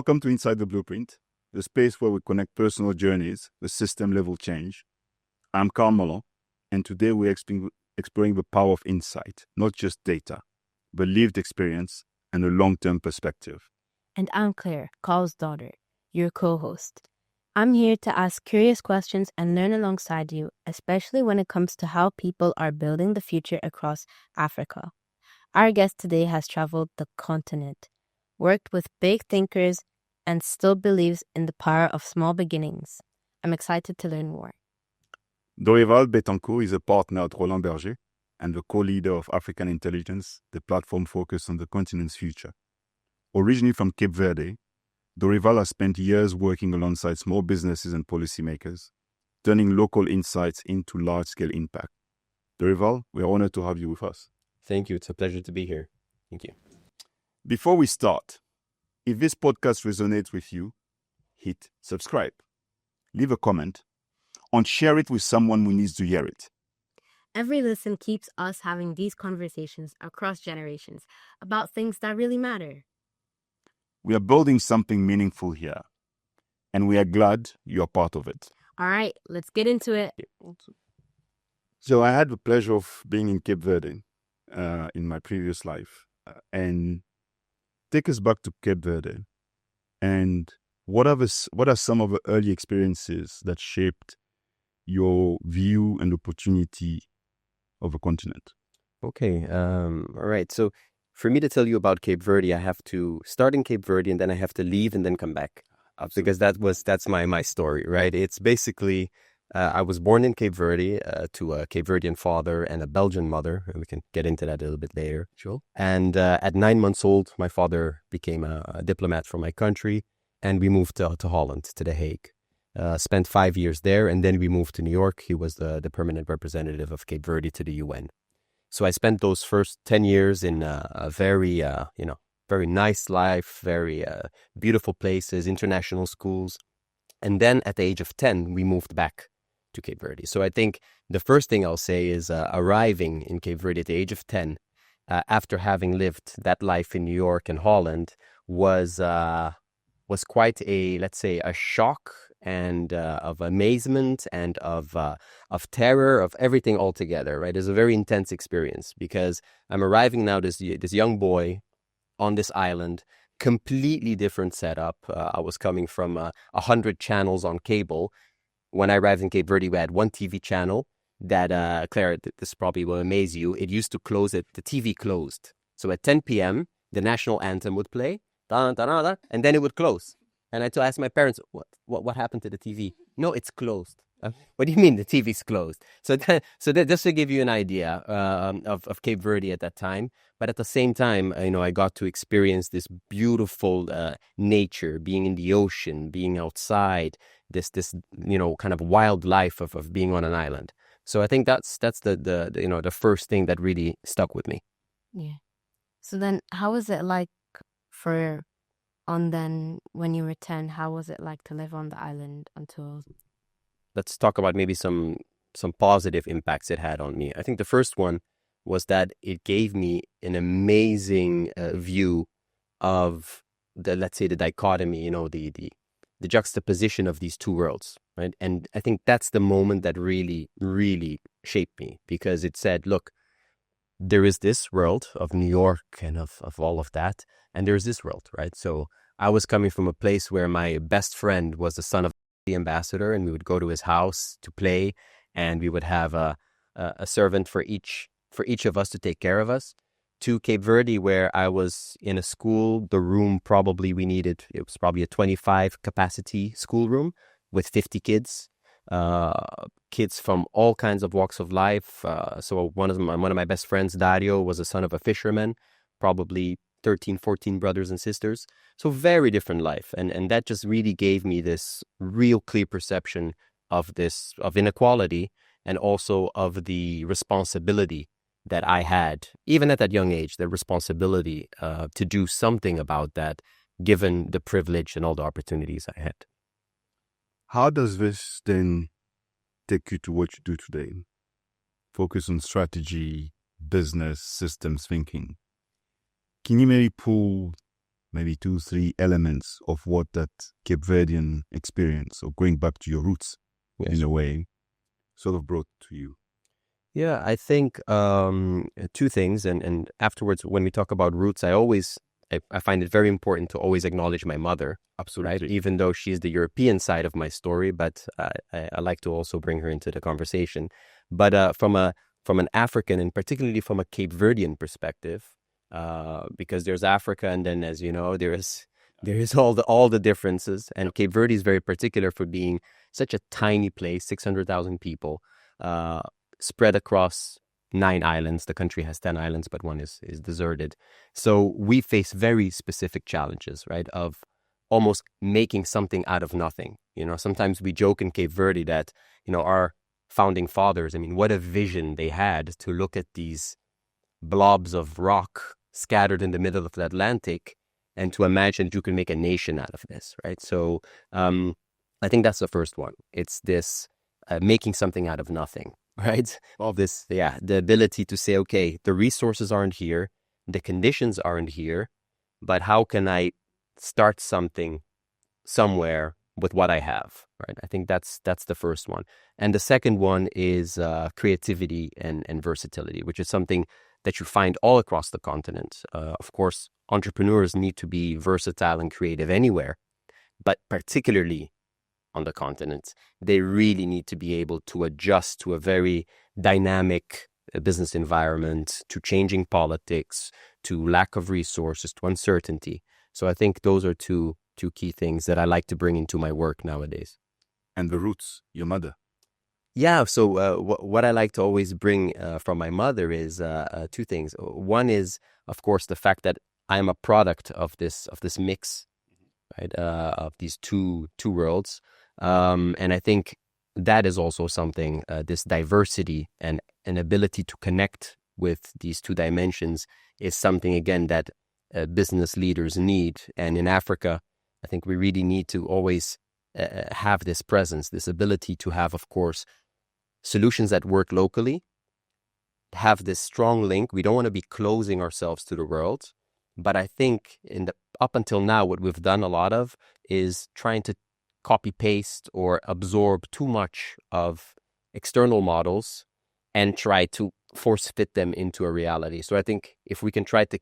Welcome to Inside the Blueprint, the space where we connect personal journeys with system-level change. I'm Carl Manlan, and today we're exploring the power of insight, not just data, but lived experience and a long-term perspective. And I'm Claire, Carl's daughter, your co-host. I'm here to ask curious questions and learn alongside you, especially when it comes to how people are building the future across Africa. Our guest today has traveled the continent, worked with big thinkers, and still believes in the power of small beginnings. I'm excited to learn more. Dorrival Bettencourt is a partner at Roland Berger and the co-leader of African Intelligence, the platform focused on the continent's future. Originally from Cape Verde, Dorival has spent years working alongside small businesses and policymakers, turning local insights into large-scale impact. Dorival, we are honored to have you with us. Thank you. It's a pleasure to be here. Thank you. Before we start, if this podcast resonates with you, hit subscribe, leave a comment, and share it with someone who needs to hear it. Every listen keeps us having these conversations across generations about things that really matter. We are building something meaningful here, and we are glad you are part of it. All right, let's get into it. So I had the pleasure of being in Cape Verde in my previous life. And take us back to Cape Verde. And what are some of the early experiences that shaped your view and opportunity of the continent? Okay. All right. So for me to tell you about Cape Verde, I have to start in Cape Verde and then I have to leave and then come back. Absolutely. Because that's my story, right? It's basically, I was born in Cape Verde to a Cape Verdean father and a Belgian mother. We can get into that a little bit later. Sure. And at 9 months old, my father became a diplomat from my country and we moved to Holland, to The Hague. Spent 5 years there and then we moved to New York. He was the permanent representative of Cape Verde to the UN. So I spent those first 10 years in a very, very nice life, very beautiful places, international schools. And then at the age of 10, we moved back to Cape Verde. So I think the first thing I'll say is arriving in Cape Verde at the age of 10, after having lived that life in New York and Holland, was quite let's say, a shock and of amazement and of terror, of everything altogether, right? It's a very intense experience because I'm arriving now, this young boy on this island, completely different setup. I was coming from 100 channels on cable. When I arrived in Cape Verde, we had one TV channel that, Claire, this probably will amaze you. It used to close the TV closed. So at 10 p.m., the national anthem would play, and then it would close. And I had to ask my parents, what happened to the TV? No, it's closed. What do you mean the TV's closed? So that just to give you an idea of Cape Verde at that time. But at the same time, I got to experience this beautiful nature, being in the ocean, being outside, this kind of wild life of being on an island. So I think that's the first thing that really stuck with me. Yeah. So then how was it like when you were 10, how was it like to live on the island until... Let's talk about maybe some positive impacts it had on me. I think the first one was that it gave me an amazing view of let's say the dichotomy, the juxtaposition of these two worlds, right? And I think that's the moment that really, really shaped me because it said, look, there is this world of New York and of all of that, and there's this world, right? So I was coming from a place where my best friend was the son of the ambassador, and we would go to his house to play, and we would have a servant for each of us to take care of us. To Cape Verde, where I was in a school, the room it was probably a 25 capacity schoolroom with 50 kids, kids from all kinds of walks of life. So one of my best friends, Dario, was the son of a fisherman, probably 13, 14 brothers and sisters. So very different life. And that just really gave me this real clear perception of inequality and also of the responsibility that I had, even at that young age, the responsibility to do something about that, given the privilege and all the opportunities I had. How does this then take you to what you do today? Focus on strategy, business, systems thinking. Can you maybe pull maybe 2-3 elements of what that Cape Verdean experience, or going back to your roots in a way, sort of brought to you? Yeah, I think two things. And afterwards, when we talk about roots, I find it very important to always acknowledge my mother. Absolutely. Right? Even though she's the European side of my story, but I like to also bring her into the conversation. But from an African, and particularly from a Cape Verdean perspective, because there's Africa, and then, as you know, there is all the differences. And Cape Verde is very particular for being such a tiny place, 600,000 people, spread across 9 islands. The country has 10 islands, but one is deserted. So we face very specific challenges, right, of almost making something out of nothing. Sometimes we joke in Cape Verde that, our founding fathers, I mean, what a vision they had to look at these blobs of rock scattered in the middle of the Atlantic and to imagine that you can make a nation out of this, right? So I think that's the first one. It's this making something out of nothing, right? The ability to say, okay, the resources aren't here, the conditions aren't here, but how can I start something somewhere with what I have, right? I think that's the first one. And the second one is creativity and versatility, which is something that you find all across the continent. Of course, entrepreneurs need to be versatile and creative anywhere, but particularly on the continent, they really need to be able to adjust to a very dynamic business environment, to changing politics, to lack of resources, to uncertainty. So I think those are two key things that I like to bring into my work nowadays. And the roots, your mother. Yeah, so what I like to always bring from my mother is two things. One is, of course, the fact that I am a product of this mix, right, of these two worlds. And I think that is also something, this diversity and an ability to connect with these two dimensions is something, again, that business leaders need. And in Africa, I think we really need to always have this presence, this ability to have, of course, solutions that work locally, have this strong link. We don't want to be closing ourselves to the world. But I think up until now, what we've done a lot of is trying to copy paste or absorb too much of external models and try to force fit them into a reality. So I think if we can try to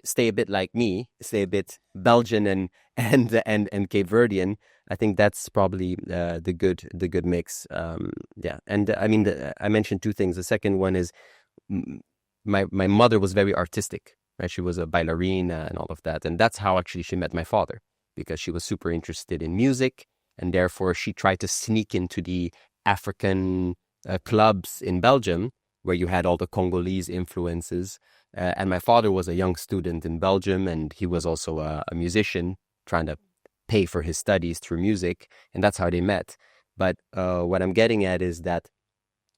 stay a bit like me, stay a bit Belgian and Cape Verdean, I think that's probably the good mix. And I mean, I mentioned two things. The second one is my mother was very artistic, right? She was a ballerina and all of that, and that's how actually she met my father, because she was super interested in music, and therefore she tried to sneak into the African clubs in Belgium, where you had all the Congolese influences. And my father was a young student in Belgium, and he was also a musician trying to pay for his studies through music, and that's how they met. But what I'm getting at is that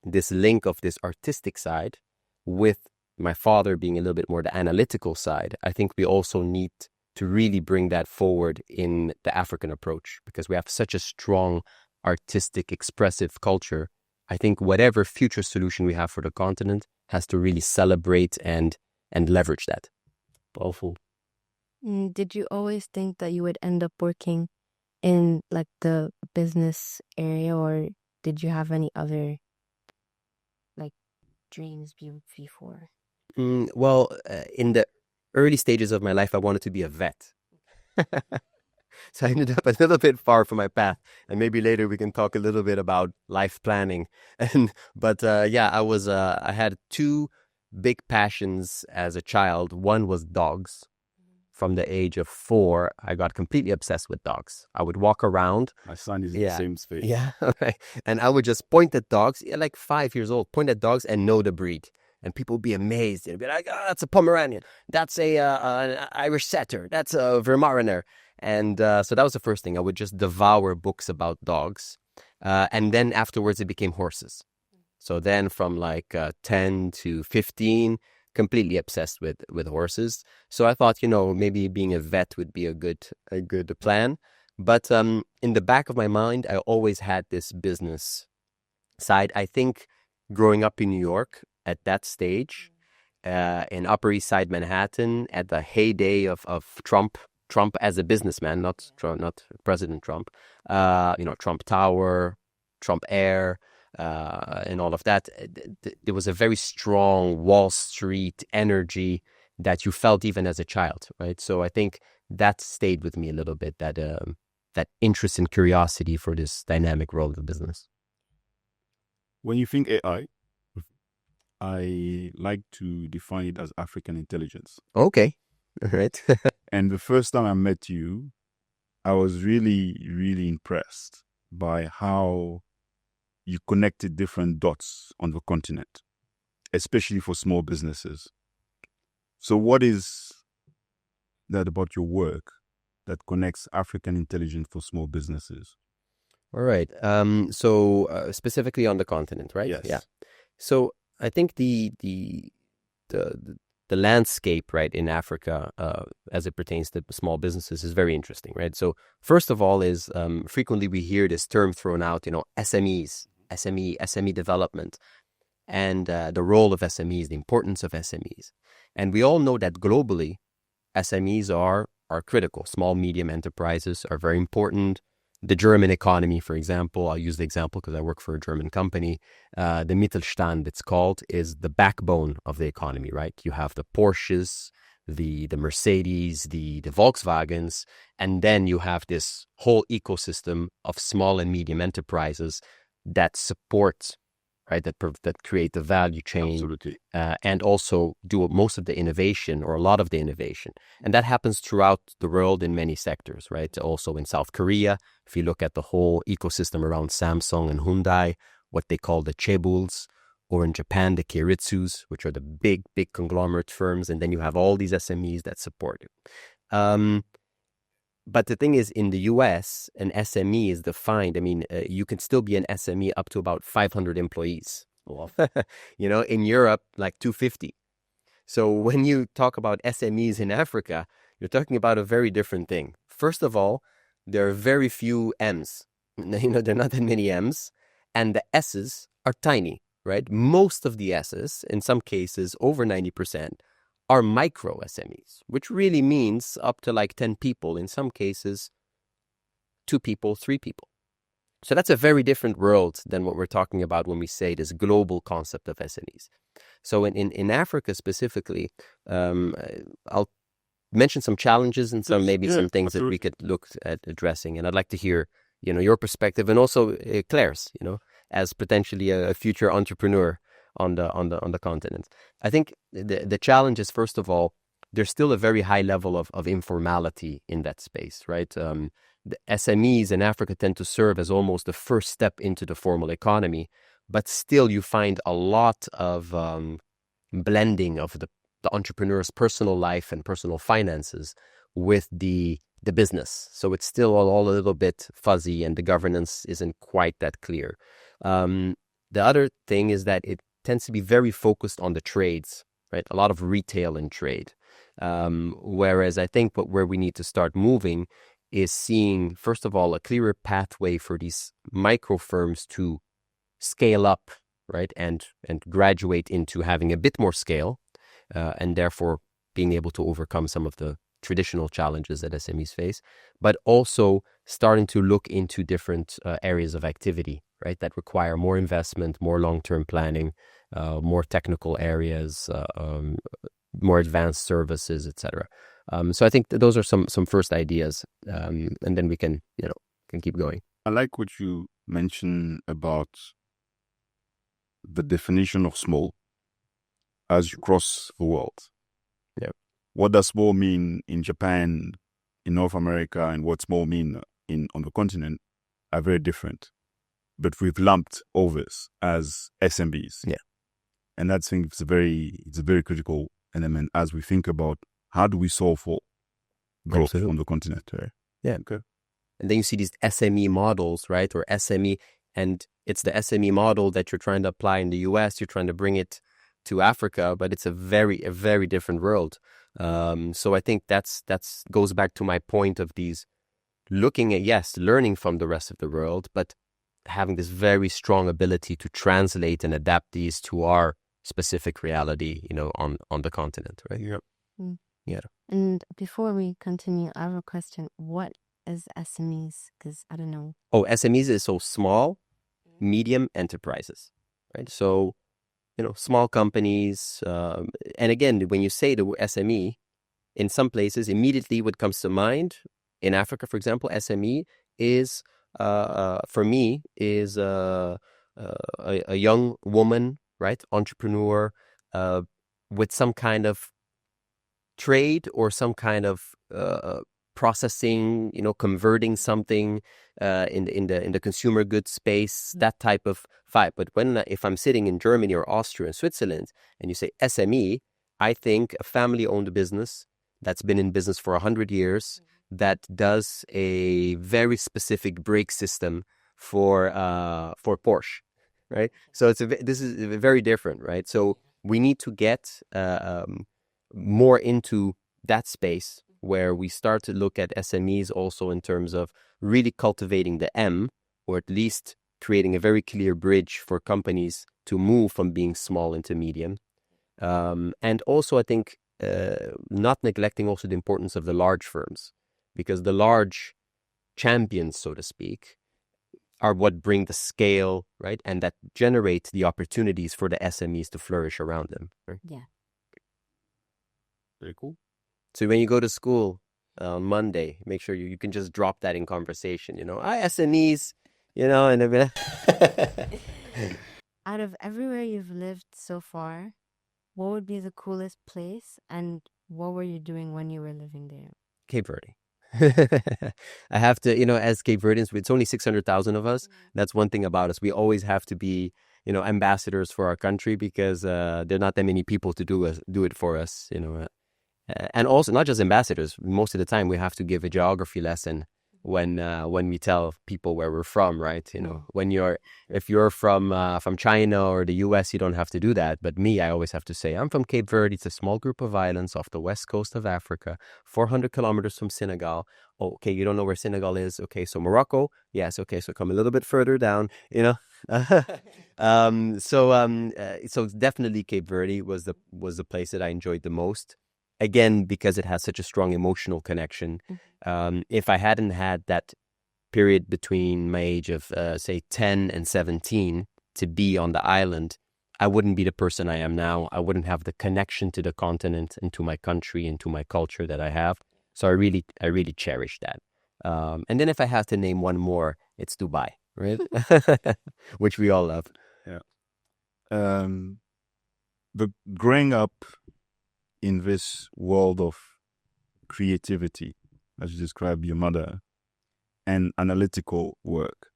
this link of this artistic side with my father being a little bit more the analytical side, I think we also need to really bring that forward in the African approach, because we have such a strong artistic, expressive culture. I think whatever future solution we have for the continent has to really celebrate and leverage that. Powerful. Did you always think that you would end up working in like the business area, or did you have any other like dreams before? Well, in the early stages of my life, I wanted to be a vet. So I ended up a little bit far from my path, and maybe later we can talk a little bit about life planning. But I had two big passions as a child. One was dogs. From the age of 4, I got completely obsessed with dogs. I would walk around. My son is in the same space. Yeah, okay. And I would just point at dogs, like 5 years old, point at dogs and know the breed. And people would be amazed. They'd be like, oh, that's a Pomeranian. That's an Irish Setter. That's a Weimaraner. And so that was the first thing. I would just devour books about dogs. And then afterwards, it became horses. So then from like 10 to 15, completely obsessed with horses. So I thought, maybe being a vet would be a good plan. But in the back of my mind, I always had this business side. I think growing up in New York at that stage, in Upper East Side Manhattan at the heyday of Trump as a businessman, not President Trump. Trump Tower, Trump Air, and all of that. There was a very strong Wall Street energy that you felt even as a child, right? So I think that stayed with me a little bit, that interest and curiosity for this dynamic world of business. When you think AI, I like to define it as African intelligence. Okay, all right. And the first time I met you, I was really, really impressed by how you connected different dots on the continent, especially for small businesses. So what is that about your work that connects African intelligence for small businesses? All right. So specifically on the continent, right? Yes. Yeah. So I think the landscape, right, in Africa, as it pertains to small businesses, is very interesting, right? So first of all, is frequently we hear this term thrown out, SMEs, SME development, and the role of SMEs, the importance of SMEs, and we all know that globally, SMEs are critical. Small, medium enterprises are very important. The German economy, for example, I'll use the example because I work for a German company. The Mittelstand, it's called, is the backbone of the economy, right? You have the Porsches, the Mercedes, the Volkswagens, and then you have this whole ecosystem of small and medium enterprises that support, right, that create the value chain. Absolutely. And also do most of the innovation or a lot of the innovation. And that happens throughout the world in many sectors, right? Also in South Korea, if you look at the whole ecosystem around Samsung and Hyundai, what they call the chaebols, or in Japan, the keiritsus, which are the big conglomerate firms. And then you have all these SMEs that support it. But the thing is, in the US, an SME is defined. I mean, you can still be an SME up to about 500 employees. Well, in Europe, like 250. So when you talk about SMEs in Africa, you're talking about a very different thing. First of all, there are very few M's. There are not that many M's. And the S's are tiny, right? Most of the S's, in some cases, over 90%, are micro SMEs, which really means up to like 10 people, in some cases, 2 people, 3 people. So that's a very different world than what we're talking about when we say this global concept of SMEs. So in Africa specifically, I'll mention some challenges and some things that we could look at addressing. And I'd like to hear, your perspective, and also Claire's, as potentially a future entrepreneur on the continent. I think the challenge is, first of all, there's still a very high level of informality in that space, right? The SMEs in Africa tend to serve as almost the first step into the formal economy, but still you find a lot of blending of the entrepreneur's personal life and personal finances with the business. So it's still all a little bit fuzzy, and the governance isn't quite that clear. The other thing is that it tends to be very focused on the trades, right? A lot of retail and trade. Whereas I think where we need to start moving is seeing, first of all, a clearer pathway for these micro firms to scale up, right? And graduate into having a bit more scale, and therefore being able to overcome some of the traditional challenges that SMEs face, but also starting to look into different areas of activity, right, that require more investment, more long-term planning, more technical areas, more advanced services, etc. So I think those are some first ideas, and then we can keep going. I like what you mentioned about the definition of small as you cross the world. Yeah. What does small mean in Japan, in North America, and what small mean on the continent are very different. But we've lumped others as SMBs. Yeah. And that's, I think, it's a very critical element as we think about how do we solve for growth on the continent. Right? Yeah. Okay. And then you see these SME models, right? Or SME, and it's the SME model that you're trying to apply in the US. You're trying to bring it to Africa, but it's a very different world. So I think that's goes back to my point of these looking at, learning from the rest of the world, but having this very strong ability to translate and adapt these to our specific reality, on the continent, right? Yep. Yeah. And before we continue, I have a question. What is SMEs? Because I don't know. Oh, SMEs is so small, medium enterprises, right? So, small companies. And again, when you say the word SME, in some places, immediately what comes to mind, in Africa, for example, SME is, for me, is a young woman, right? Entrepreneur, with some kind of trade or some kind of processing, converting something in the consumer goods space, that type of vibe. But if I'm sitting in Germany or Austria and Switzerland and you say SME, I think a family-owned business that's been in business for 100 years that does a very specific brake system for Porsche, right? So this is very different, right? So we need to get more into that space where we start to look at SMEs also in terms of really cultivating the M, or at least creating a very clear bridge for companies to move from being small into medium. And also, I think, not neglecting also the importance of the large firms, because the large champions, so to speak, are what bring the scale, right? And that generate the opportunities for the SMEs to flourish around them. Right? Yeah. Very cool. So when you go to school on Monday, make sure you can just drop that in conversation, SMEs, and then Out of everywhere you've lived so far, what would be the coolest place, and what were you doing when you were living there? Cape Verde. I have to, as Cape Verdeans, it's only 600,000 of us. That's one thing about us. We always have to be, ambassadors for our country, because there are not that many people to do it for us, and also not just ambassadors. Most of the time we have to give a geography lesson when we tell people where we're from, right? If you're from China or the US, you don't have to do that. But me, I always have to say, I'm from Cape Verde. It's a small group of islands off the west coast of Africa, 400 kilometers from Senegal. Oh, okay, you don't know where Senegal is? Okay, so Morocco? Yes, okay, so come a little bit further down, So definitely Cape Verde was the place that I enjoyed the most. Again, because it has such a strong emotional connection. If I hadn't had that period between my age of, say, 10 and 17 to be on the island, I wouldn't be the person I am now. I wouldn't have the connection to the continent and to my country and to my culture that I have. So I really cherish that. And then if I have to name one more, it's Dubai, right? Which we all love. Yeah. But growing up in this world of creativity, as you described your mother, and analytical work,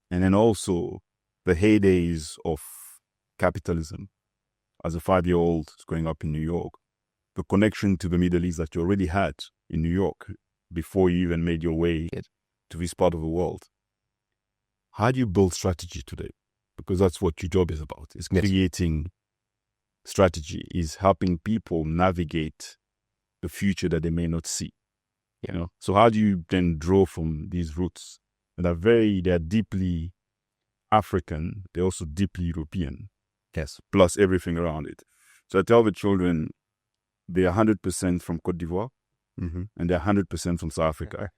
and then also the heydays of capitalism, as a 5-year-old growing up in New York, the connection to the Middle East that you already had in New York before you even made your way to this part of the world. How do you build strategy today? Because that's what your job is about. It's creating strategy, is helping people navigate the future that they may not see. So how do you then draw from these roots that they're deeply African, they're also deeply European? Yes. Plus everything around it. So I tell the children they're 100% from Côte d'Ivoire, and they're 100% from South Africa.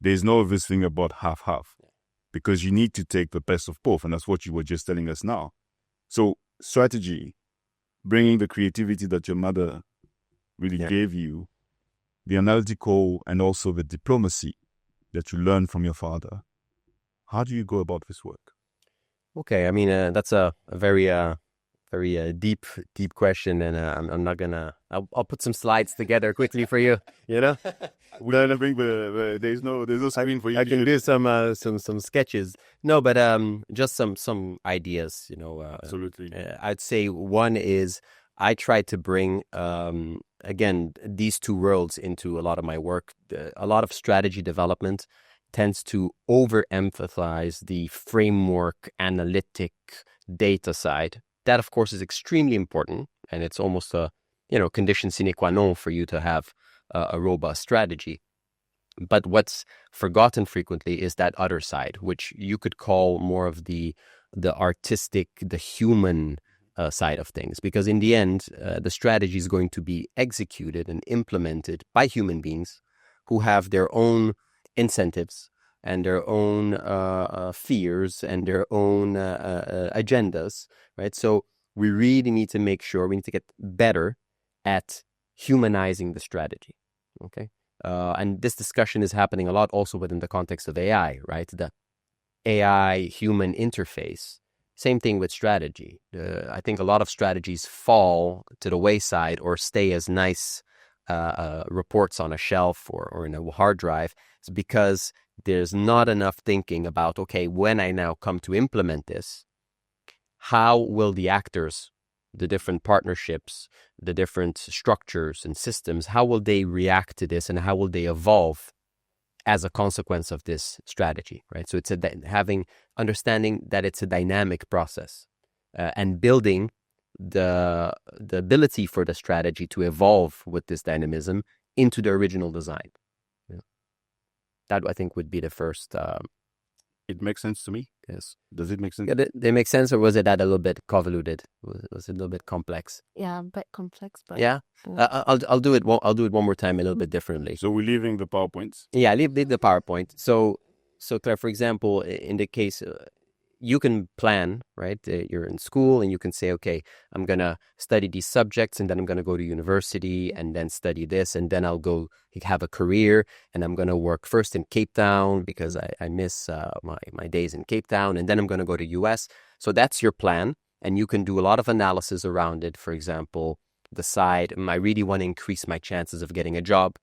There's no this thing about half-half, because you need to take the best of both, and that's what you were just telling us now. So strategy, bringing the creativity that your mother really gave you, the analytical and also the diplomacy that you learned from your father. How do you go about this work? Okay, I mean, that's a very deep question, and I'm not gonna. I'll put some slides together quickly for you. We're gonna bring there's no screen for you. I can do some sketches. No, but just some ideas. Absolutely. I'd say one is I try to bring again these two worlds into a lot of my work. A lot of strategy development tends to overemphasize the framework, analytic, data side. That, of course, is extremely important, and it's almost a condition sine qua non for you to have a robust strategy. But what's forgotten frequently is that other side, which you could call more of the artistic, the human side of things, because in the end, the strategy is going to be executed and implemented by human beings who have their own incentives and their own fears and their own agendas, right? So we really need to make sure we need to get better at humanizing the strategy, okay? And this discussion is happening a lot also within the context of AI, right? The AI-human interface. Same thing with strategy. I think a lot of strategies fall to the wayside or stay as nice reports on a shelf or in a hard drive. It's because there's not enough thinking about, okay, when I now come to implement this, how will the actors, the different partnerships, the different structures and systems, how will they react to this and how will they evolve as a consequence of this strategy, right? So it's understanding that it's a dynamic process and building the ability for the strategy to evolve with this dynamism into the original design. Yeah. That, I think, would be the first. It makes sense to me. Yes. Does it make sense? Yeah, they make sense, or was it that a little bit convoluted? Was it a little bit complex? Yeah, a bit complex, but Yeah. I'll do it. I'll do it one more time, a little bit differently. So we're leaving the PowerPoints. Yeah, leave the PowerPoint. So Claire, for example, in the case, you can plan, right? You're in school and you can say, okay, I'm going to study these subjects and then I'm going to go to university and then study this and then I'll go have a career and I'm going to work first in Cape Town because I miss my days in Cape Town, and then I'm going to go to US. So that's your plan, and you can do a lot of analysis around it. For example, decide, I really want to increase my chances of getting a job.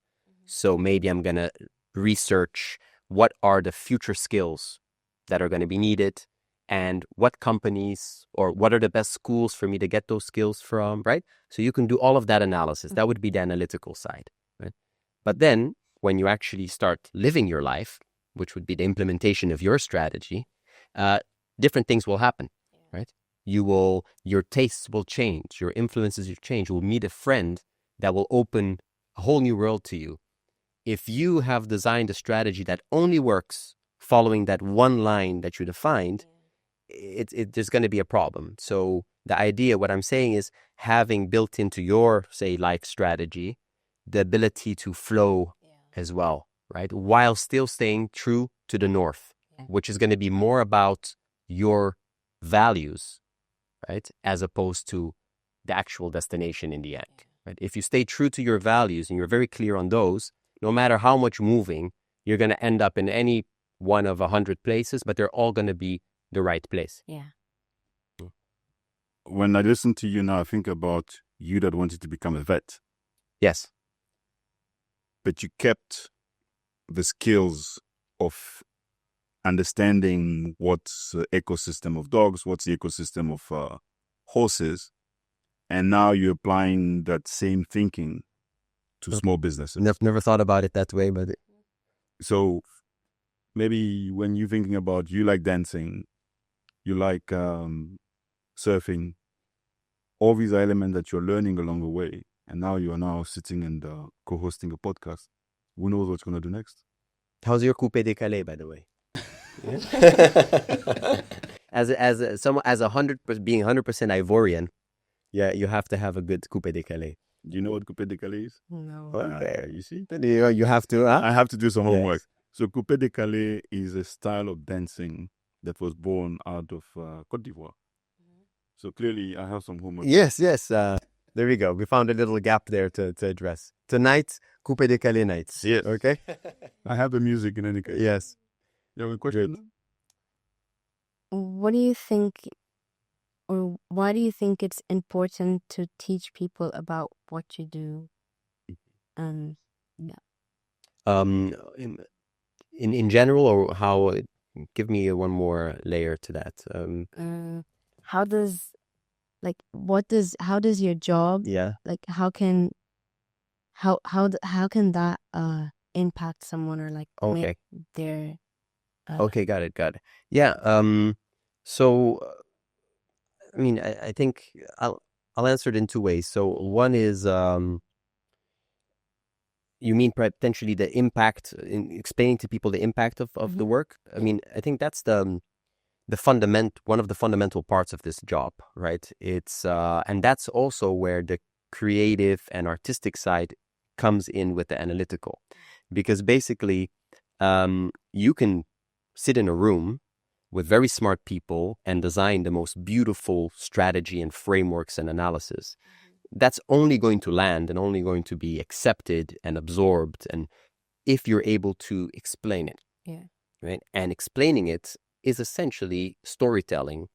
So maybe I'm going to research what are the future skills that are going to be needed and what companies or what are the best schools for me to get those skills from, right? So you can do all of that analysis. That would be the analytical side, right? But then when you actually start living your life, which would be the implementation of your strategy, different things will happen, right? Your tastes will change, your influences will change. You will meet a friend that will open a whole new world to you. If you have designed a strategy that only works following that one line that you defined, there's going to be a problem. So the idea, what I'm saying is having built into your, say, life strategy, the ability to flow as well, right? While still staying true to the north, which is going to be more about your values, right? As opposed to the actual destination in the end, right? If you stay true to your values and you're very clear on those, no matter how much moving, you're going to end up in any one of 100 places, but they're all going to be the right place. Yeah. When I listen to you now, I think about you that wanted to become a vet. Yes. But you kept the skills of understanding what's the ecosystem of dogs, what's the ecosystem of horses, and now you're applying that same thinking to small businesses. Never thought about it that way, but... So maybe when you're thinking about, you like dancing, you like surfing, all these elements that you're learning along the way, and now you are now sitting and co-hosting a podcast. Who knows what's going to do next? How's your coupé décalé, by the way? As 100% being 100% Ivorian, yeah, you have to have a good coupé décalé. Do you know what coupé décalé is? No. Well, you see? You have to. Huh? I have to do some homework. Yes. So coupé décalé is a style of dancing that was born out of Côte d'Ivoire. So clearly I have some homework. Yes. There we go. We found a little gap there to address. Tonight, coupé décalé nights. Yes. Okay? I have the music in any case. Yes. You have a question? What do you think, or why do you think it's important to teach people about what you do? In general, or how? Give me one more layer to that. How does your job, like how can that impact someone, or like make their Okay, got it. Yeah. So, I mean, I think I'll answer it in two ways. So one is, you mean potentially the impact in explaining to people the impact of the work? I mean, I think that's the one of the fundamental parts of this job, right? It's and that's also where the creative and artistic side comes in with the analytical, because basically you can sit in a room with very smart people and design the most beautiful strategy and frameworks and analysis. That's only going to land and only going to be accepted and absorbed, and if you're able to explain it. Yeah. Right? And explaining it is essentially storytelling,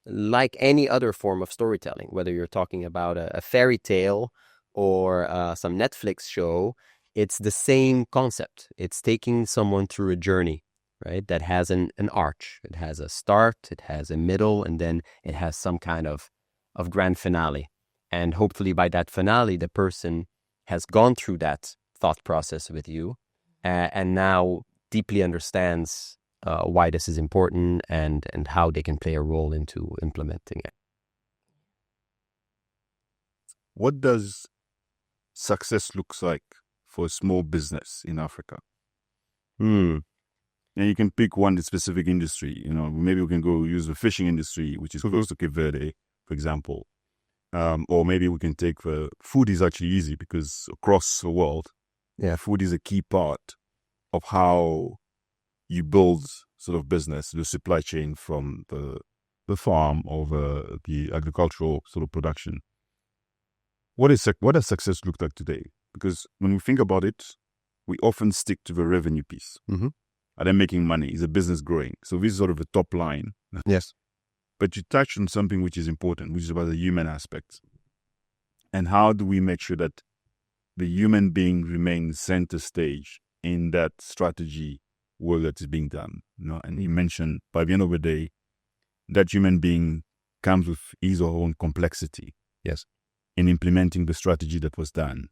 like any other form of storytelling, whether you're talking about a fairy tale or some Netflix show. It's the same concept. It's taking someone through a journey, right? That has an arch. It has a start, it has a middle, and then it has some kind of grand finale. And hopefully by that finale, the person has gone through that thought process with you and now deeply understands why this is important and how they can play a role into implementing it. What does success looks like for a small business in Africa? And you can pick one specific industry. Maybe we can go use the fishing industry, which is close to Cape Verde, for example. Or maybe we can take food is actually easy because across the world, food is a key part of how you build sort of business, the supply chain from the farm or the agricultural sort of production. What does success look like today? Because when we think about it, we often stick to the revenue piece. Mm-hmm. Are they making money? Is the business growing? So this is sort of the top line. Yes. But you touched on something which is important, which is about the human aspect. And how do we make sure that the human being remains center stage in that strategy work that is being done? And you mentioned by the end of the day, that human being comes with his or her own complexity. Yes. In implementing the strategy that was done.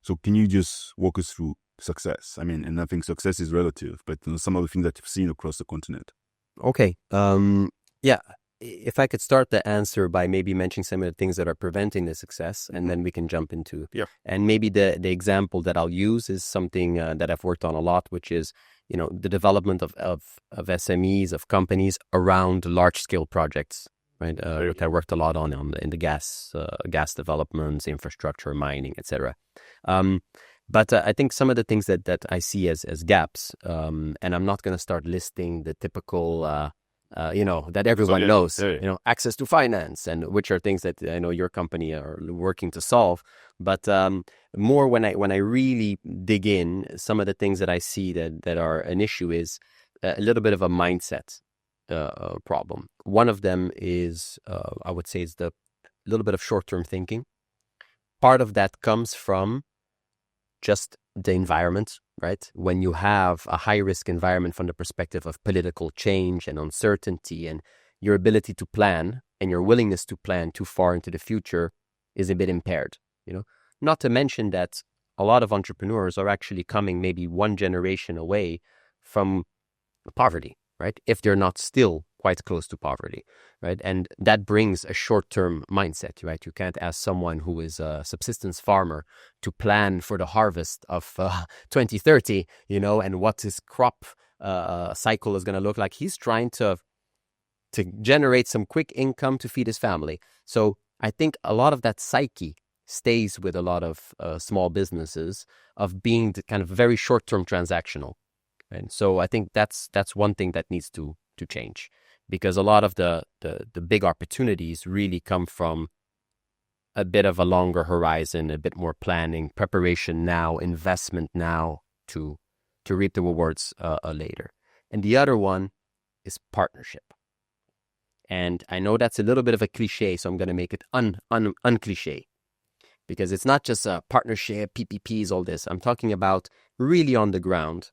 So can you just walk us through success? I mean, and I think success is relative, but some of the things that you've seen across the continent. Okay. Yeah. If I could start the answer by maybe mentioning some of the things that are preventing the success, and then we can jump into. Yeah. And maybe the example that I'll use is something that I've worked on a lot, which is, the development of SMEs, of companies around large scale projects. Right, which I worked a lot on in the gas developments, infrastructure, mining, etc. But I think some of the things that I see as gaps, and I'm not going to start listing the typical, that everyone knows, access to finance, and which are things that I know your company are working to solve. But more when I really dig in, some of the things that I see that are an issue is a little bit of a mindset problem. One of them is, I would say, is the little bit of short-term thinking. Part of that comes from just the environment, right? When you have a high-risk environment from the perspective of political change and uncertainty, and your ability to plan and your willingness to plan too far into the future is a bit impaired. Not to mention that a lot of entrepreneurs are actually coming maybe one generation away from poverty, right? If they're not still quite close to poverty, right? And that brings a short-term mindset, right? You can't ask someone who is a subsistence farmer to plan for the harvest of 2030, and what his crop cycle is going to look like. He's trying to generate some quick income to feed his family. So I think a lot of that psyche stays with a lot of small businesses of being the kind of very short-term transactional. And so I think that's one thing that needs to change, because a lot of the big opportunities really come from a bit of a longer horizon, a bit more planning, preparation now, investment now to reap the rewards later. And the other one is partnership. And I know that's a little bit of a cliche, so I'm going to make it uncliche, because it's not just a partnership, PPPs, all this. I'm talking about really on the ground.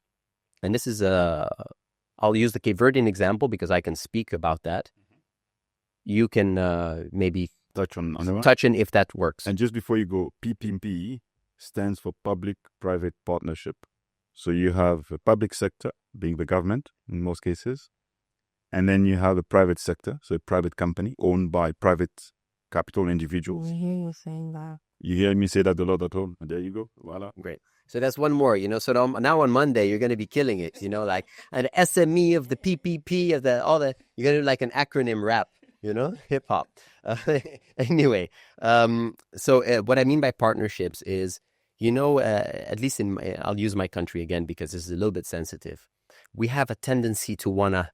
And this is I'll use the Cape Verdean example because I can speak about that. You can maybe touch on if that works. And just before you go, PPP stands for public-private partnership. So you have a public sector, being the government in most cases, and then you have a private sector, so a private company owned by private capital individuals. I hear you saying that. You hear me say that a lot at home. And there you go. Voila. Great. So that's one more, So now on Monday, you're going to be killing it, like an SME of the PPP of all the, you're going to do like an acronym rap, hip hop. Anyway, so what I mean by partnerships is, at least I'll use my country again because this is a little bit sensitive. We have a tendency to want to,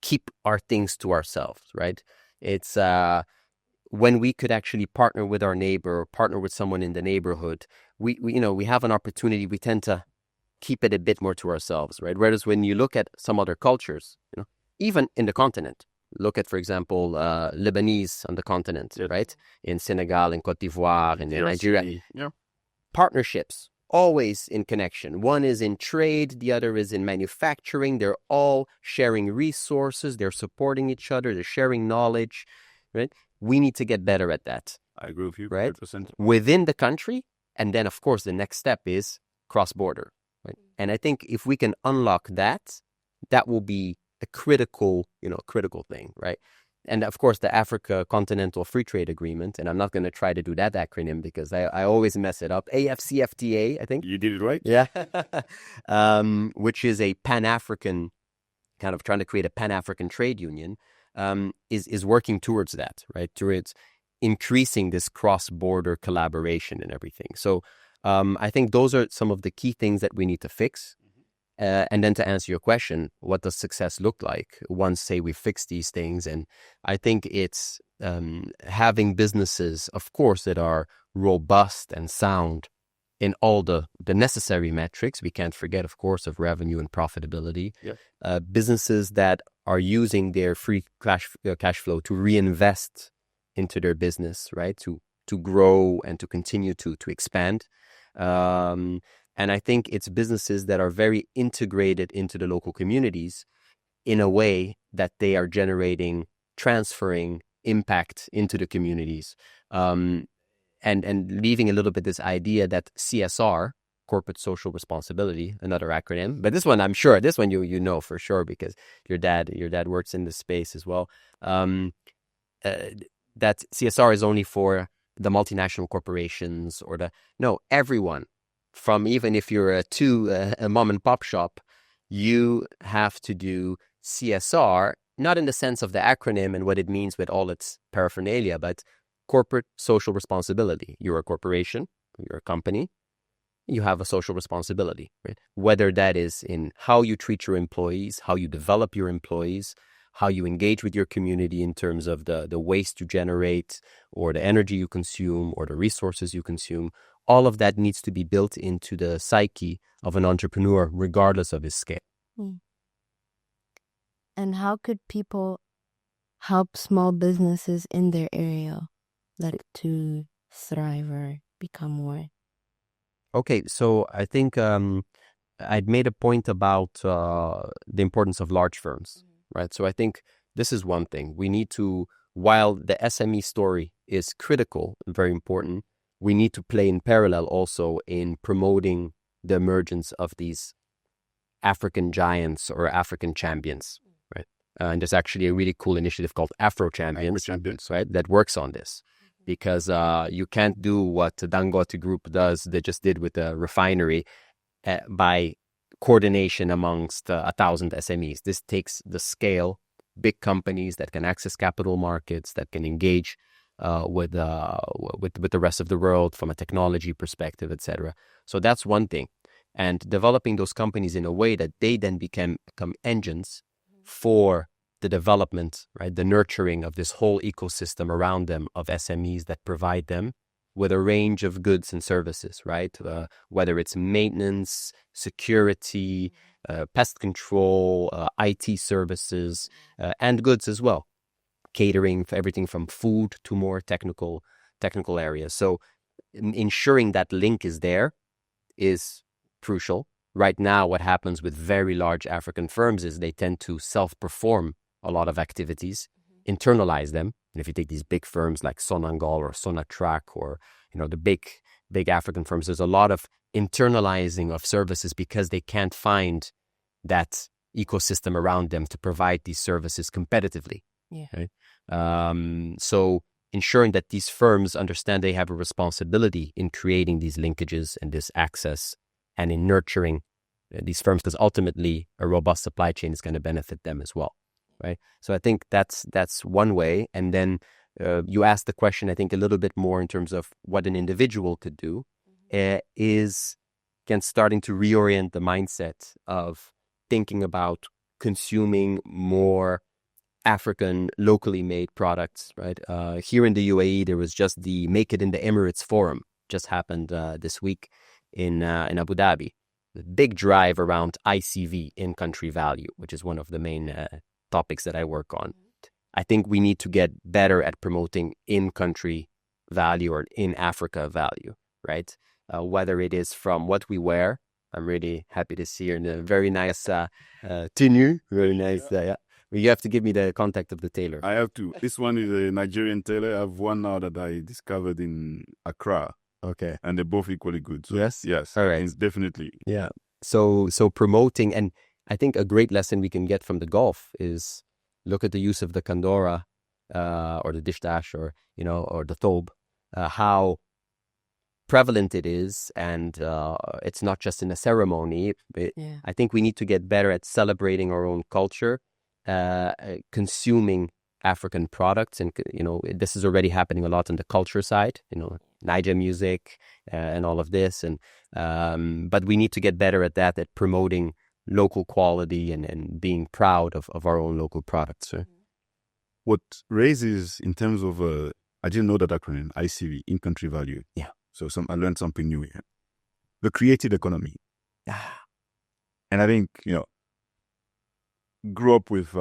keep our things to ourselves, right? It's when we could actually partner with our neighbor or partner with someone in the neighborhood, we have an opportunity. We tend to keep it a bit more to ourselves, right? Whereas when you look at some other cultures, even in the continent, look at, for example, Lebanese on the continent, right? In Senegal, in Cote d'Ivoire, and in Nigeria. Yeah. Partnerships, always in connection. One is in trade, the other is in manufacturing. They're all sharing resources. They're supporting each other. They're sharing knowledge, right? We need to get better at that. I agree with you. Right? 100%. Within the country. And then, of course, the next step is cross-border. Right? And I think if we can unlock that, that will be a critical thing, right? And of course, the Africa Continental Free Trade Agreement, and I'm not going to try to do that acronym because I always mess it up. AFCFTA, I think. You did it right. Yeah. Which is a Pan-African, kind of trying to create a Pan-African trade union, is working towards that, right? Towards increasing this cross-border collaboration and everything. So I think those are some of the key things that we need to fix. And then to answer your question, what does success look like once, say, we fix these things? And I think it's having businesses, of course, that are robust and sound in all the necessary metrics. We can't forget, of course, of revenue and profitability. Yeah. Businesses that are using their free cash flow to reinvest into their business, right? To grow and to continue to expand. And I think it's businesses that are very integrated into the local communities in a way that they are transferring impact into the communities. And leaving a little bit this idea that CSR, corporate social responsibility, another acronym, but this one, I'm sure, you know for sure because your dad works in this space as well. That CSR is only for the multinational corporations everyone. From even if you're a mom and pop shop, you have to do CSR, not in the sense of the acronym and what it means with all its paraphernalia, but corporate social responsibility. You're a corporation, you're a company, you have a social responsibility, right? Whether that is in how you treat your employees, how you develop your employees, how you engage with your community in terms of the waste you generate or the energy you consume or the resources you consume. All of that needs to be built into the psyche of an entrepreneur, regardless of his scale. And how could people help small businesses in their area to thrive or become more? Okay, so I think I'd made a point about the importance of large firms, right? So I think this is one thing. We need to, while the SME story is critical and very important, we need to play in parallel also in promoting the emergence of these African giants or African champions, right? And there's actually a really cool initiative called Afro Champions, right? That works on this because you can't do what the Dangote Group they just did with the refinery by coordination amongst 1,000 SMEs. This takes the scale, big companies that can access capital markets, that can engage with the rest of the world from a technology perspective, etc. So that's one thing. And developing those companies in a way that they then become engines for the development, right, the nurturing of this whole ecosystem around them of SMEs that provide them with a range of goods and services, right? Whether it's maintenance, security, pest control, IT services, and goods as well. Catering for everything from food to more technical areas. So ensuring that link is there is crucial. Right now, what happens with very large African firms is they tend to self-perform a lot of activities, internalize them. And if you take these big firms like Sonangol or Sonatrach or the big African firms, there's a lot of internalizing of services because they can't find that ecosystem around them to provide these services competitively. Yeah. Right? So ensuring that these firms understand they have a responsibility in creating these linkages and this access and in nurturing these firms, because ultimately a robust supply chain is going to benefit them as well, right? So I think that's one way. And then you asked the question, I think, a little bit more in terms of what an individual could do, is, again, starting to reorient the mindset of thinking about consuming more African locally made products, right? Here in the UAE, there was just the Make It in the Emirates Forum, just happened this week in Abu Dhabi. The big drive around ICV, in-country value, which is one of the main topics that I work on. I think we need to get better at promoting in-country value or in Africa value, right? Whether it is from what we wear. I'm really happy to see her in a very nice tenue. Very nice. Yeah. You have to give me the contact of the tailor. I have to. This one is a Nigerian tailor. I have one now that I discovered in Accra. Okay. And they're both equally good. So yes? Yes. All right. It's definitely. Yeah. So promoting, and I think a great lesson we can get from the Gulf is look at the use of the kandora or the dish dash or the thobe, how prevalent it is, and it's not just in a ceremony. I think we need to get better at celebrating our own culture, consuming African products, and this is already happening a lot on the culture side. Niger music and all of this, and but we need to get better at that, at promoting local quality and being proud of our own local products. Right? What raises in terms of I didn't know that acronym, ICV, in-country value. Yeah. So I learned something new here. The creative economy. And I think, grew up with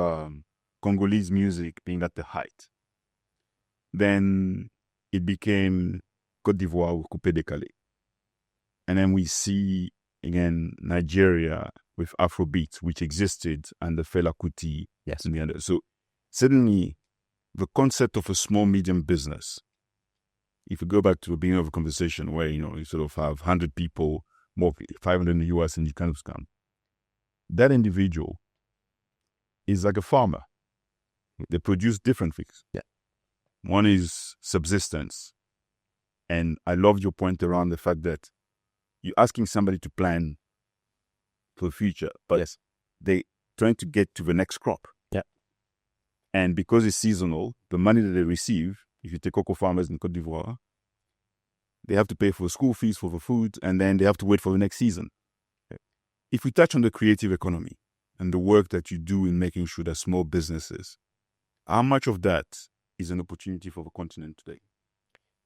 Congolese music being at the height. Then it became Côte d'Ivoire with Coupé Décalé. And then we see, again, Nigeria with Afrobeat, which existed under Fela Kuti. Yes. And the other. So suddenly, the concept of a small, medium business, if you go back to the beginning of a conversation where, you sort of have 100 people, more 500 in the US, and you kind of come, that individual is like a farmer. They produce different things. Yeah. One is subsistence. And I love your point around the fact that you're asking somebody to plan for the future, but yes, they're trying to get to the next crop. Yeah. And because it's seasonal, the money that they receive, if you take cocoa farmers in Côte d'Ivoire, they have to pay for school fees, for the food, and then they have to wait for the next season. If we touch on the creative economy and the work that you do in making sure that small businesses, how much of that is an opportunity for the continent today?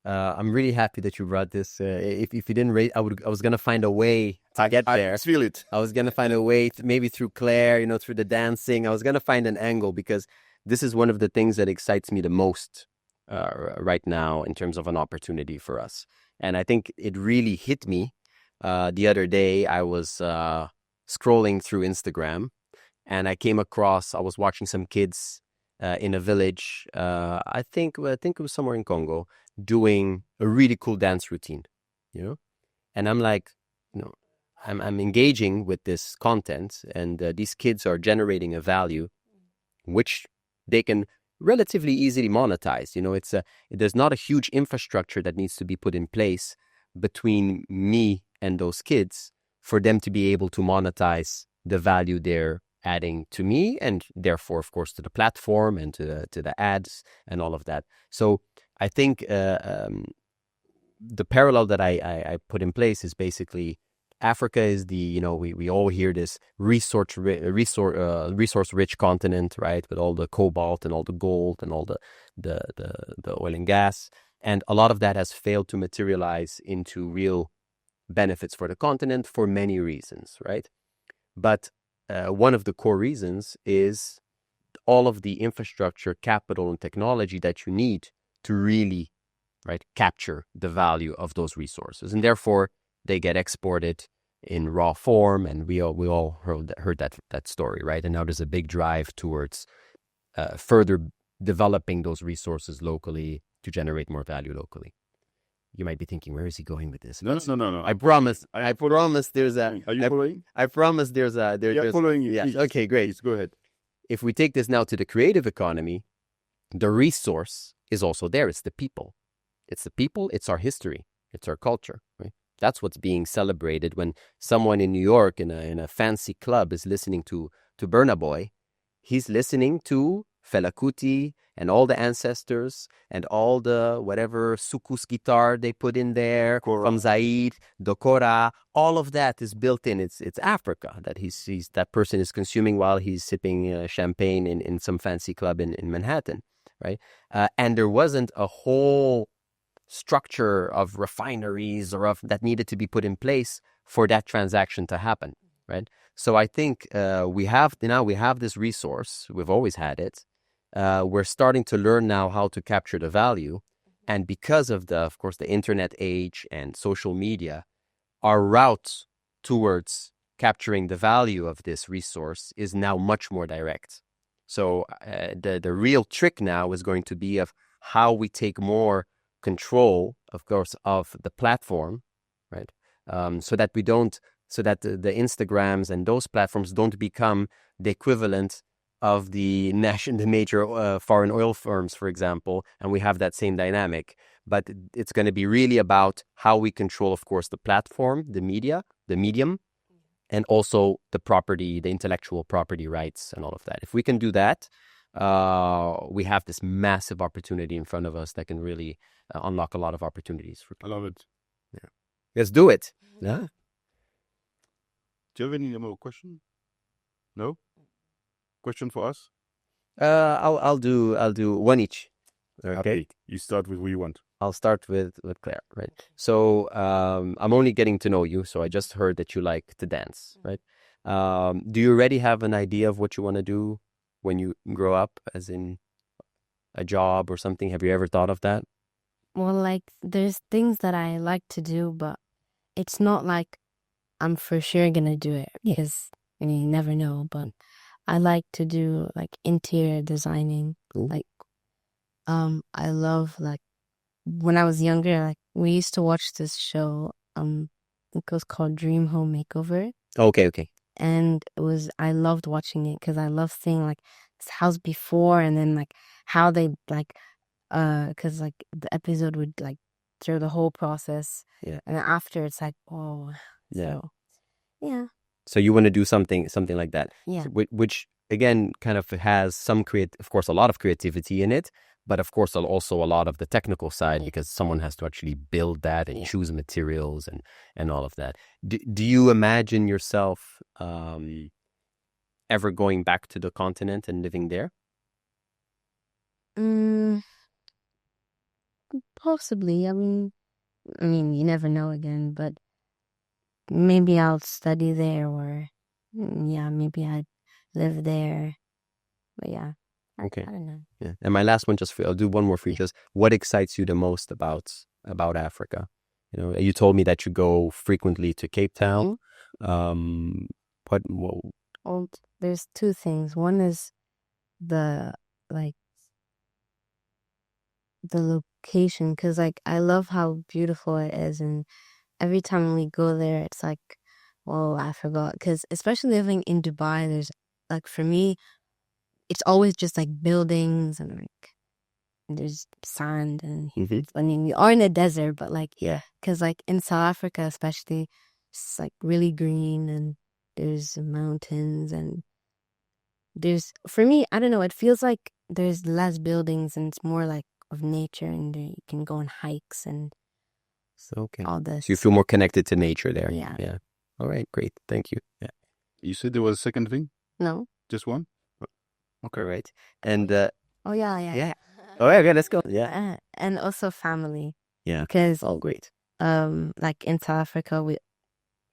I'm really happy that you brought this. If you didn't rate, I was gonna find a way to get there. I feel it. I was gonna find a way, maybe through Claire, through the dancing. I was gonna find an angle, because this is one of the things that excites me the most right now in terms of an opportunity for us. And I think it really hit me the other day. I was scrolling through Instagram, and I was watching some kids in a village. I think it was somewhere in Congo, doing a really cool dance routine, and I'm like, I'm engaging with this content, and these kids are generating a value which they can relatively easily monetize. There's not a huge infrastructure that needs to be put in place between me and those kids for them to be able to monetize the value they're adding to me, and therefore, of course, to the platform and to the ads and all of that. So I think the parallel that I put in place is basically Africa is we all hear this resource rich continent, right, with all the cobalt and all the gold and all the oil and gas, and a lot of that has failed to materialize into real benefits for the continent for many reasons, right? But one of the core reasons is all of the infrastructure, capital, and technology that you need to really, right, capture the value of those resources, and therefore they get exported in raw form, and we all heard that story, right? And now there's a big drive towards further developing those resources locally to generate more value locally. You might be thinking, where is he going with this? No. I promise there's a... Are you following? I promise there's a... You're following it. Yeah. Okay, great. Please, go ahead. If we take this now to the creative economy, the resource is also there. It's the people. It's the people, it's our history, it's our culture, right? That's what's being celebrated when someone in New York in a fancy club is listening to Burna Boy. He's listening to Fela Kuti and all the ancestors and all the whatever sukus guitar they put in there from Zaid, Dokora, all of that is built in. It's Africa that that person is consuming while he's sipping champagne in some fancy club in Manhattan, right? And there wasn't a whole structure of refineries or of that needed to be put in place for that transaction to happen, right? So I think we have this resource. We've always had it. We're starting to learn now how to capture the value, and because of of course, the internet age and social media, our route towards capturing the value of this resource is now much more direct. So the real trick now is going to be of how we take more control, of course, of the platform, right? So that the Instagrams and those platforms don't become the equivalent of the major foreign oil firms, for example, and we have that same dynamic. But it's going to be really about how we control, of course, the platform, the media, the medium, and also the property, the intellectual property rights and all of that. If we can do that, we have this massive opportunity in front of us that can really unlock a lot of opportunities for people. I love it. Yeah. Let's do it. Yeah. Do you have any more question? No? Question for us? I'll do one each. Okay. You start with who you want. I'll start with Claire, right? So I'm only getting to know you, so I just heard that you like to dance, right? Do you already have an idea of what you want to do when you grow up, as in a job or something? Have you ever thought of that? Well, like, there's things that I like to do, but it's not like I'm for sure gonna do it, because you never know. But I like to do like interior designing. Ooh. Like, I love, like, when I was younger, like, we used to watch this show. It was called Dream Home Makeover. Okay. And I loved watching it because I loved seeing like this house before, and then like how they like, because like the episode would like through the whole process, Yeah. and then after it's like, oh, Yeah. so, yeah. So you want to do something like that, Yeah. which again kind of has of course, a lot of creativity in it, but of course also a lot of the technical side, because someone has to actually build that and choose materials and all of that. Do you imagine yourself ever going back to the continent and living there? Possibly. I mean, you never know again, but maybe I'll study there, or maybe I'd live there. But yeah. Okay. I don't know. Yeah. And my last one, I'll do one more for you. Just what excites you the most about Africa? You told me that you go frequently to Cape Town. Well, there's two things. One is the location, because like I love how beautiful it is, and every time we go there, it's like, whoa, I forgot. Because especially living in Dubai, there's like, for me, it's always just like buildings and like there's sand, and I mean, we are in a desert, but like, because like in South Africa especially, it's like really green, and there's mountains, and for me, I don't know, it feels like there's less buildings and it's more like of nature, and you can go on hikes and all this. So you feel more connected to nature there. Yeah. All right, great, thank you. Yeah. You said there was a second thing? No. Just one? Okay, right. And yeah. Oh yeah, okay, let's go. Yeah. And also family. Yeah. Because great. like in South Africa, we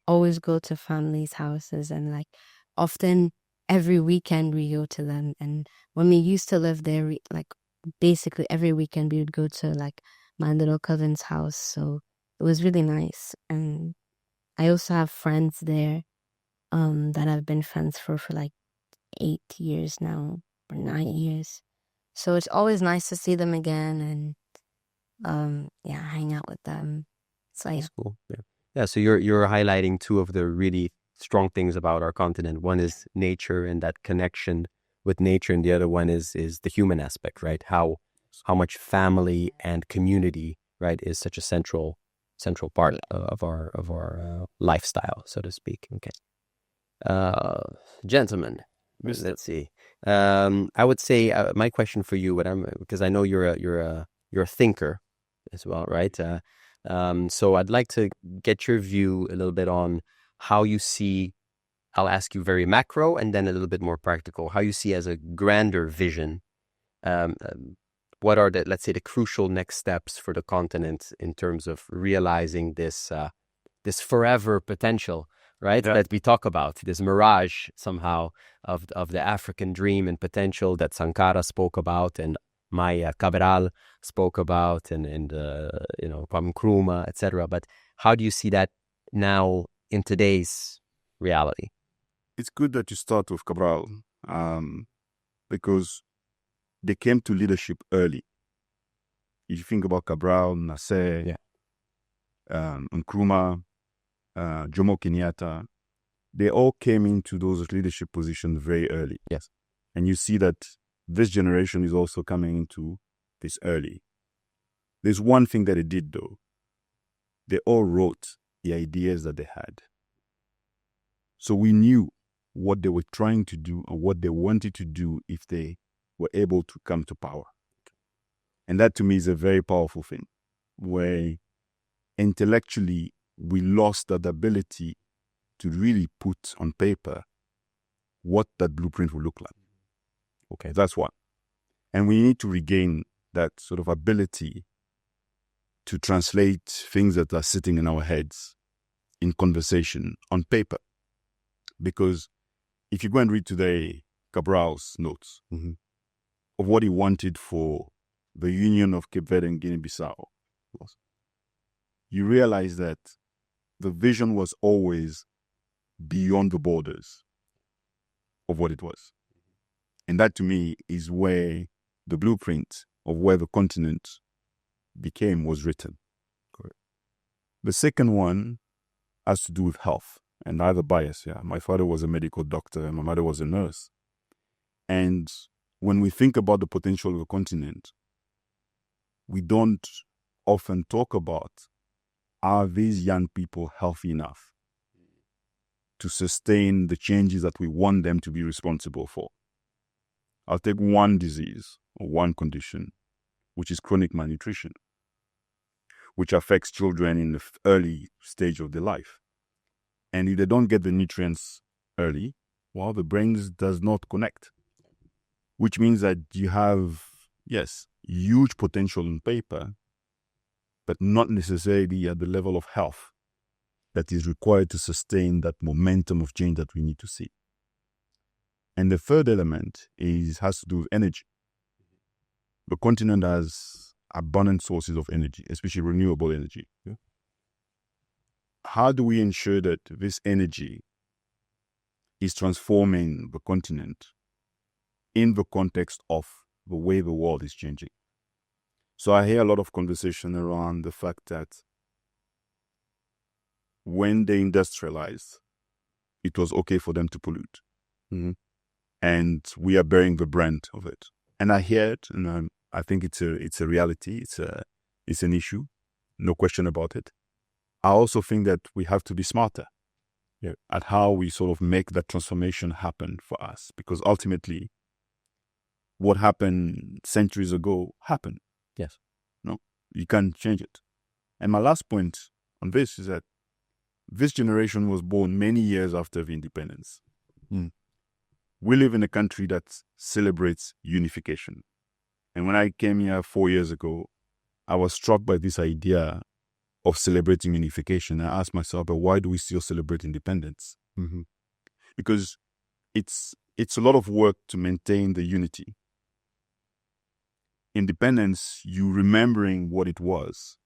always go to families' houses, and like often every weekend we go to them. And when we used to live there, like basically every weekend we would go to like my little cousin's house. So it was really nice. And I also have friends there that I've been friends for like 8 years now, or 9 years. So it's always nice to see them again and hang out with them. So That's cool. Yeah. So you're highlighting two of the really strong things about our continent. One is nature and that connection with nature, and the other one is the human aspect, right? How how much family and community, right, is such a central part of our lifestyle, so to speak. Okay, gentlemen, let's see. I would say my question for you, because I know you're a thinker as well, right? So I'd like to get your view a little bit on how you see. I'll ask you very macro and then a little bit more practical. How you see as a grander vision. What are let's say, the crucial next steps for the continent in terms of realizing this forever potential, right? Yeah. That we talk about, this mirage somehow of the African dream and potential that Sankara spoke about and Maya Cabral spoke about and Kwame Nkrumah, etc. But how do you see that now in today's reality? It's good that you start with Cabral, because they came to leadership early. If you think about Cabral, Nasser, Nkrumah, Jomo Kenyatta, they all came into those leadership positions very early. Yes. And you see that this generation is also coming into this early. There's one thing that they did, though. They all wrote the ideas that they had. So we knew what they were trying to do or what they wanted to do if they were able to come to power. And that, to me, is a very powerful thing, where intellectually we lost that ability to really put on paper what that blueprint will look like. Okay, that's one. And we need to regain that sort of ability to translate things that are sitting in our heads in conversation on paper. Because if you go and read today Cabral's notes of what he wanted for the union of Cape Verde and Guinea-Bissau, you realize that the vision was always beyond the borders of what it was. And that, to me, is where the blueprint of where the continent was written. Correct. The second one has to do with health and either bias. Yeah, my father was a medical doctor and my mother was a nurse. And when we think about the potential of the continent, we don't often talk about, are these young people healthy enough to sustain the changes that we want them to be responsible for? I'll take one disease or one condition, which is chronic malnutrition, which affects children in the early stage of their life. And if they don't get the nutrients early, well, the brain does not connect, which means that you have, yes, huge potential on paper, but not necessarily at the level of health that is required to sustain that momentum of change that we need to see. And the third element has to do with energy. The continent has abundant sources of energy, especially renewable energy. Yeah? How do we ensure that this energy is transforming the continent in the context of the way the world is changing? So I hear a lot of conversation around the fact that when they industrialized, it was okay for them to pollute. And we are bearing the brunt of it. And I hear it, and I think it's a reality. It's an issue, no question about it. I also think that we have to be smarter at how we sort of make that transformation happen for us, because ultimately, what happened centuries ago happened. Yes. No, you can't change it. And my last point on this is that this generation was born many years after the independence. We live in a country that celebrates unification. And when I came here 4 years ago, I was struck by this idea of celebrating unification. I asked myself, but why do we still celebrate independence? Because it's a lot of work to maintain the unity. Independence, you remembering what it was,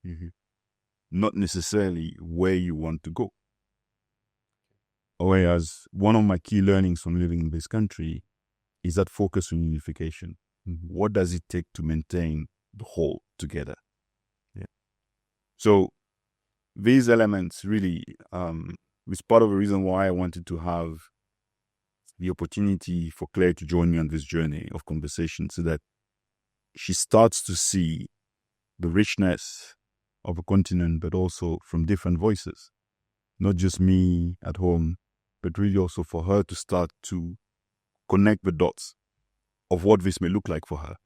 not necessarily where you want to go. Whereas one of my key learnings from living in this country is that focus on unification. What does it take to maintain the whole together? So these elements really is part of the reason why I wanted to have the opportunity for Claire to join me on this journey of conversation, so that she starts to see the richness of a continent, but also from different voices. Not just me at home, but really also for her to start to connect the dots of what this may look like for her.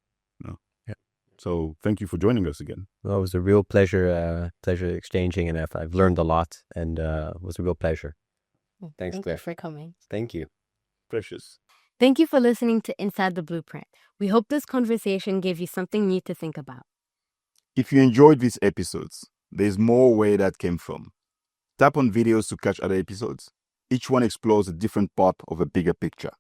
Yeah. So thank you for joining us again. Well, it was a real pleasure exchanging, and I've learned a lot, and it was a real pleasure. Thanks, Thank Claire. you for coming. Thank you. Precious. Thank you for listening to Inside the Blueprint. We hope this conversation gave you something new to think about. If you enjoyed these episodes, there's more where that came from. Tap on videos to catch other episodes. Each one explores a different part of a bigger picture.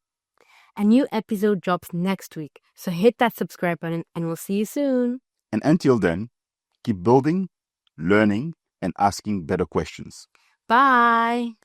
A new episode drops next week, so hit that subscribe button and we'll see you soon. And until then, keep building, learning, and asking better questions. Bye.